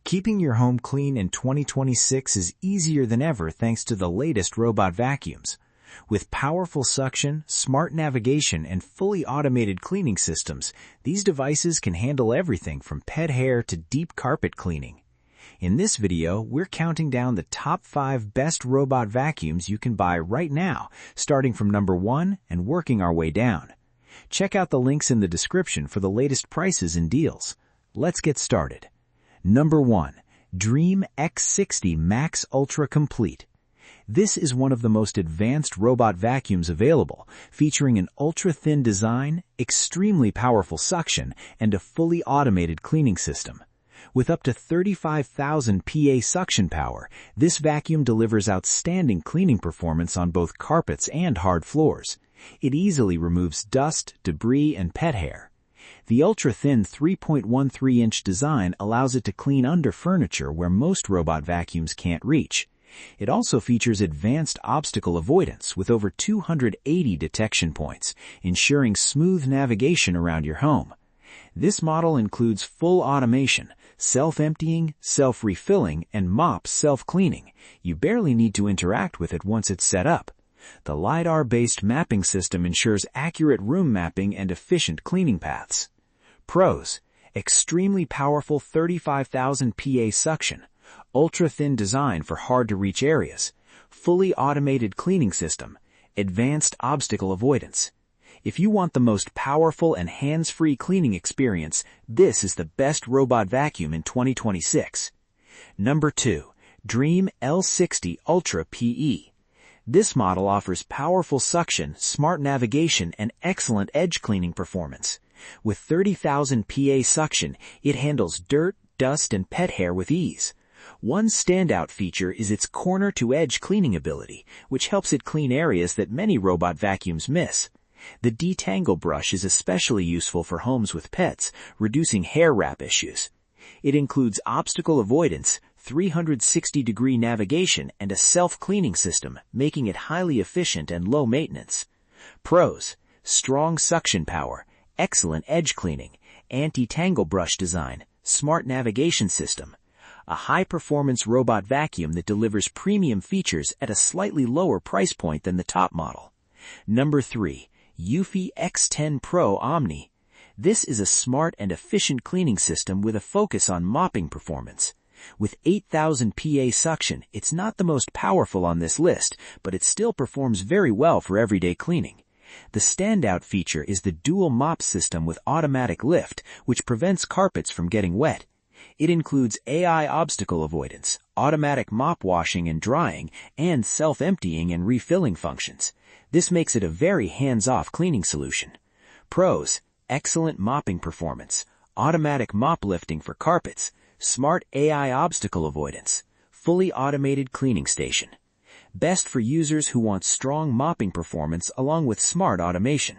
Keeping your home clean in 2026 is easier than ever thanks to the latest robot vacuums. With powerful suction, smart navigation, and fully automated cleaning systems, these devices can handle everything from pet hair to deep carpet cleaning. In this video, we're counting down the top 5 best robot vacuums you can buy right now, starting from number 1 and working our way down. Check out the links in the description for the latest prices and deals. Let's get started. Number 1. Dreame X60 Max Ultra Complete. This is one of the most advanced robot vacuums available, featuring an ultra-thin design, extremely powerful suction, and a fully automated cleaning system. With up to 35,000 PA suction power, this vacuum delivers outstanding cleaning performance on both carpets and hard floors. It easily removes dust, debris, and pet hair. The ultra-thin 3.13-inch design allows it to clean under furniture where most robot vacuums can't reach. It also features advanced obstacle avoidance with over 280 detection points, ensuring smooth navigation around your home. This model includes full automation, self-emptying, self-refilling, and mop self-cleaning. You barely need to interact with it once it's set up. The LiDAR-based mapping system ensures accurate room mapping and efficient cleaning paths. Pros: extremely powerful 35,000 PA suction, ultra-thin design for hard-to-reach areas, fully automated cleaning system, advanced obstacle avoidance. If you want the most powerful and hands-free cleaning experience, this is the best robot vacuum in 2026. Number 2. Dreame L60 Ultra PE. This model offers powerful suction, smart navigation, and excellent edge cleaning performance. With 30,000 PA suction, it handles dirt, dust, and pet hair with ease. One standout feature is its corner-to-edge cleaning ability, which helps it clean areas that many robot vacuums miss. The detangle brush is especially useful for homes with pets, reducing hair wrap issues. It includes obstacle avoidance, 360-degree navigation, and a self-cleaning system, making it highly efficient and low maintenance. Pros: strong suction power, excellent edge cleaning, anti-tangle brush design, smart navigation system. A high-performance robot vacuum that delivers premium features at a slightly lower price point than the top model. Number 3. Eufy X10 Pro Omni. This is a smart and efficient cleaning system with a focus on mopping performance. With 8,000 PA suction, it's not the most powerful on this list, but it still performs very well for everyday cleaning. The standout feature is the dual mop system with automatic lift, which prevents carpets from getting wet. It includes AI obstacle avoidance, automatic mop washing and drying, and self-emptying and refilling functions. This makes it a very hands-off cleaning solution. Pros: excellent mopping performance, automatic mop lifting for carpets, smart AI obstacle avoidance, fully automated cleaning station. Best for users who want strong mopping performance along with smart automation.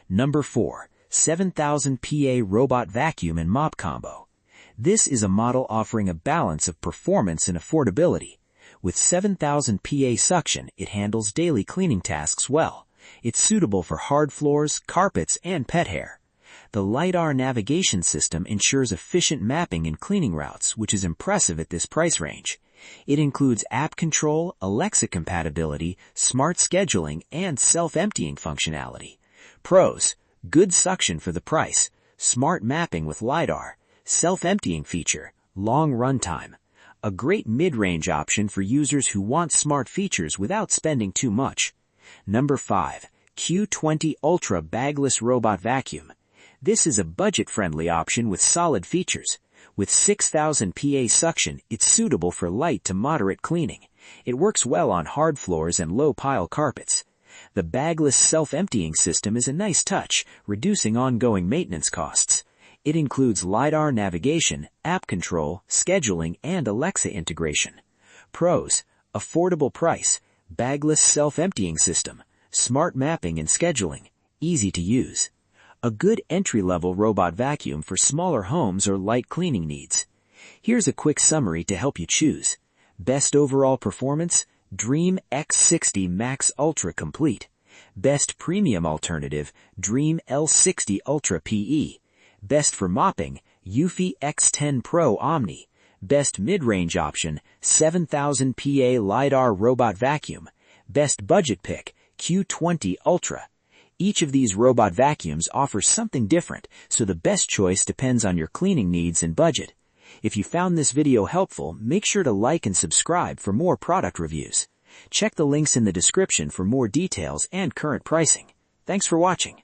Number 4. 7,000 PA Robot Vacuum and Mop Combo. This is a model offering a balance of performance and affordability. With 7,000 PA suction, it handles daily cleaning tasks well. It's suitable for hard floors, carpets, and pet hair. The LiDAR navigation system ensures efficient mapping and cleaning routes, which is impressive at this price range. It includes app control, Alexa compatibility, smart scheduling, and self-emptying functionality. Pros: good suction for the price, smart mapping with LiDAR, self-emptying feature, long runtime. A great mid-range option for users who want smart features without spending too much. Number 5. Q20 Ultra Bagless Robot Vacuum. This is a budget-friendly option with solid features. With 6,000 PA suction, it's suitable for light to moderate cleaning. It works well on hard floors and low-pile carpets. The bagless self-emptying system is a nice touch, reducing ongoing maintenance costs. It includes LiDAR navigation, app control, scheduling, and Alexa integration. Pros: affordable price, bagless self-emptying system, smart mapping and scheduling, easy to use. A good entry-level robot vacuum for smaller homes or light cleaning needs. Here's a quick summary to help you choose. Best overall performance: Dreame X60 Max Ultra Complete. Best premium alternative: Dreame L60 Ultra PE. Best for mopping: Eufy X10 Pro Omni. Best mid-range option, 7000 PA LiDAR Robot Vacuum. Best budget pick, Q20 Ultra. Each of these robot vacuums offers something different, so the best choice depends on your cleaning needs and budget. If you found this video helpful, make sure to like and subscribe for more product reviews. Check the links in the description for more details and current pricing. Thanks for watching.